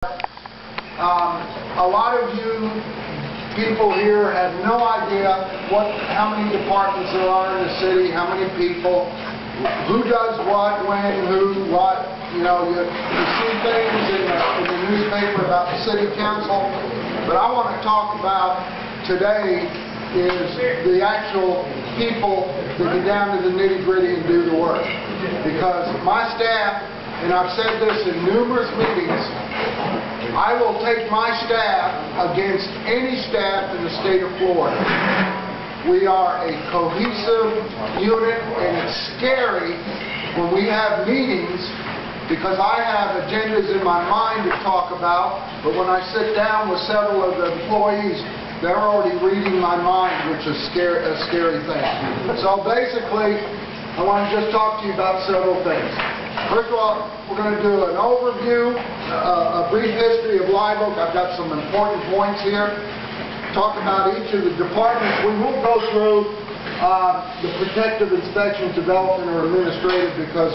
A lot of you people here have no idea how many departments there are in the city, how many people, who does what, when, who, what. You know, you see things in the newspaper about the city council, but I want to talk about today is the actual people that get down to the nitty-gritty and do the work. Because my staff, and I've said this in numerous meetings, I will take my staff against any staff in the state of Florida. We are a cohesive unit, and it's scary when we have meetings because I have agendas in my mind to talk about, but when I sit down with several of the employees, they're already reading my mind, which is a scary thing. So basically, I want to just talk to you about several things. First of all, we're going to do an overview, a brief history of Live Oak. I've got some important points here. Talk about each of the departments. We won't go through the protective inspection, development, or administrative because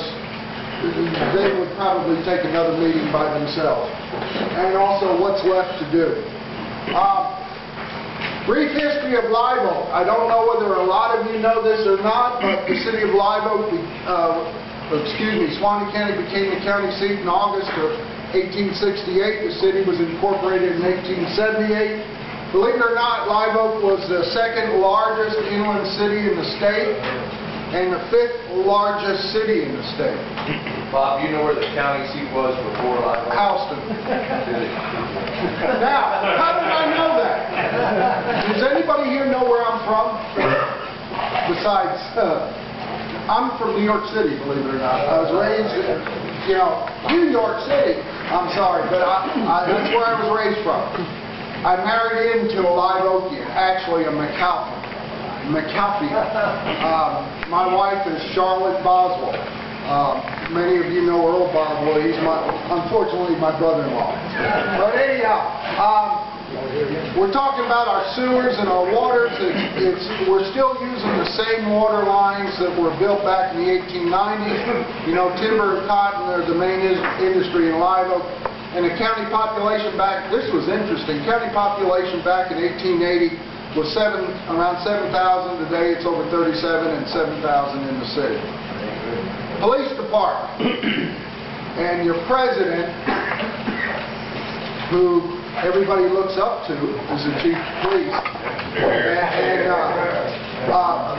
they would probably take another meeting by themselves. And also what's left to do. Brief history of Live Oak. I don't know whether a lot of you know this or not, but the city of Live Oak, Suwannee County became the county seat in August of 1868. The city was incorporated in 1878. Believe it or not, Live Oak was the second largest inland city in the state and the fifth largest city in the state. Bob, you know where the county seat was before Live Oak? Houston. Now, how did I know that? Does anybody here know where I'm from? Besides, I'm from New York City, believe it or not. I was raised in, New York City. I'm sorry, but that's where I was raised from. I married into a Live Oakian, actually a McAlpin. My wife is Charlotte Boswell. Many of you know Earl Boswell. He's unfortunately my brother-in-law. But anyhow, we're talking about our sewers and our waters. We're still using the same water lines that were built back in the 1890s. You know, timber and cotton are the main industry in Live Oak. And the county population this was interesting, county population back in 1880 was around 7,000. Today it's over 37 and 7,000 in the city. Police department. And your president, who everybody looks up to, is the chief of police.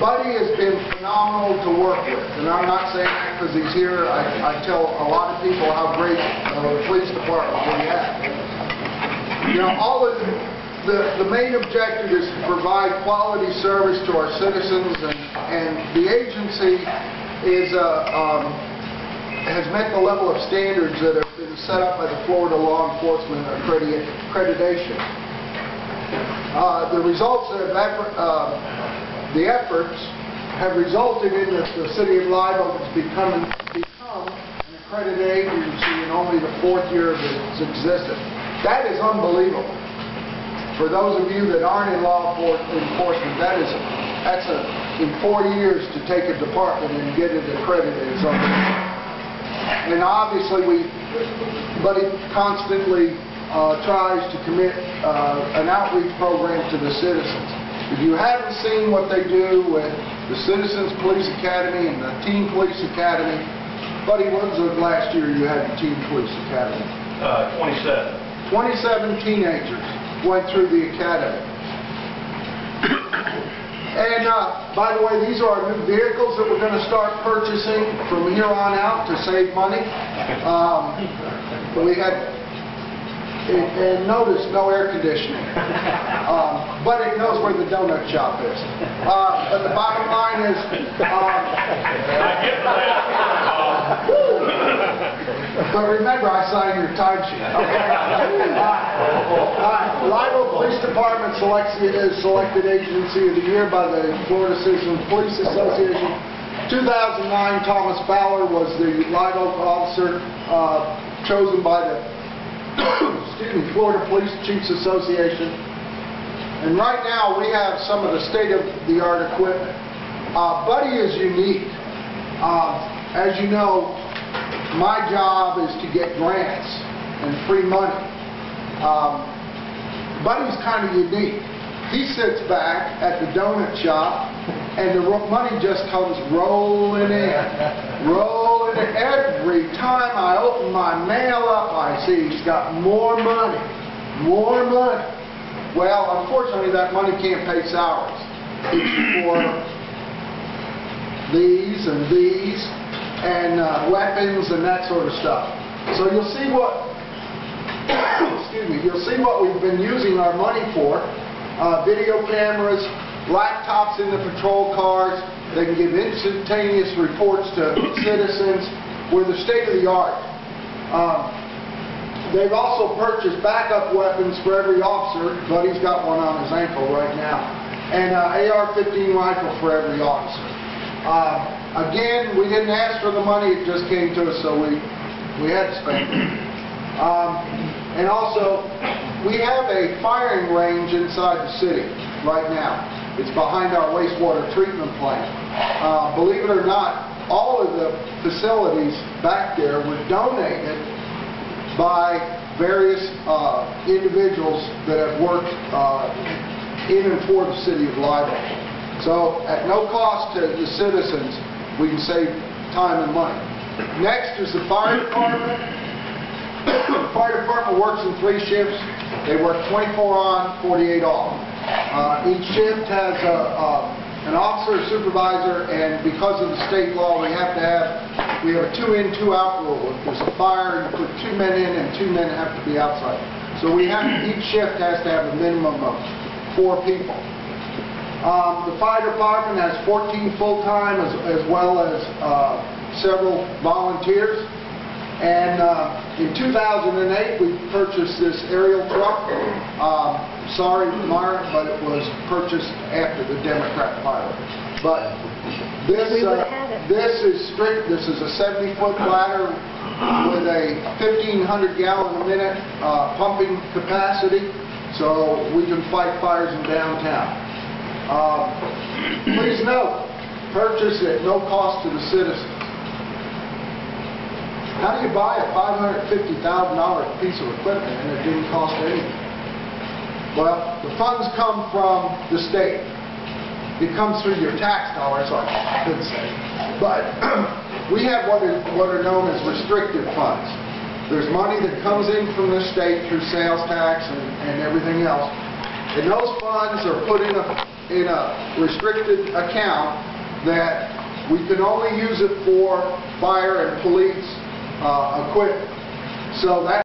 Buddy has been phenomenal to work with. And I'm not saying that because he's here. I tell a lot of people how great the police department we have. You know, the main objective is to provide quality service to our citizens, and the agency has met the level of standards that have been set up by the Florida Law Enforcement Accreditation. The results of the efforts have resulted in the city of Live Oak has become an accredited agency in only the 4th year of its existence. That is unbelievable. For those of you that aren't in law enforcement, in 4 years to take a department and get it accredited is unbelievable. And obviously, Buddy constantly tries to commit an outreach program to the citizens. If you haven't seen what they do with the Citizens Police Academy and the Teen Police Academy, Buddy, when was the last year you had the Teen Police Academy? 27. 27 teenagers went through the academy. And by the way, these are our new vehicles that we're going to start purchasing from here on out to save money. We had, and notice, no air conditioning. But it knows where the donut shop is. But the bottom line is, but remember, I signed your time sheet. Live Oak Police Department is selected Agency of the Year by the Florida Citizens Police Association. 2009, Thomas Fowler was the Live Oak officer chosen by the Florida Police Chiefs Association. And right now, we have some of the state-of-the-art equipment. Buddy is unique. As you know, my job is to get grants and free money. Buddy's kind of unique. He sits back at the donut shop, and the money just comes rolling in. Rolling in. Every time I open my mail up, I see he's got more money. More money. Well, unfortunately, that money can't pay salaries. It's for these and weapons and that sort of stuff. So you'll see what excuse me, you'll see what we've been using our money for. Video cameras, laptops in the patrol cars. They can give instantaneous reports to citizens. We're the state of the art. They've also purchased backup weapons for every officer. Buddy's got one on his ankle right now. And an AR-15 rifle for every officer. Again, we didn't ask for the money, it just came to us, so we had to spend it. And also, we have a firing range inside the city right now. It's behind our wastewater treatment plant. Believe it or not, all of the facilities back there were donated by various individuals that have worked in and for the city of Libel. So, at no cost to the citizens, we can save time and money. Next is the fire department. The fire department works in 3 shifts. They work 24 on, 48 off. Each shift has an officer, a supervisor, and because of the state law, we have a 2-in, 2-out rule. If there's a fire, you put 2 men in, and 2 men have to be outside. So each shift has to have a minimum of 4 people. The fire department has 14 full-time as well as several volunteers. And in 2008, we purchased this aerial truck. Sorry, Myra, but it was purchased after the Democrat pilot. But this is strict. This is a 70-foot ladder with a 1,500 gallon a minute pumping capacity, so we can fight fires in downtown. Please note, purchase at no cost to the citizens. How do you buy a $550,000 piece of equipment and it didn't cost anything? Well, the funds come from the state. It comes through your tax dollars, like I could say. But we have what are known as restricted funds. There's money that comes in from the state through sales tax and everything else. And those funds are put in a restricted account that we can only use it for fire and police equipment. So that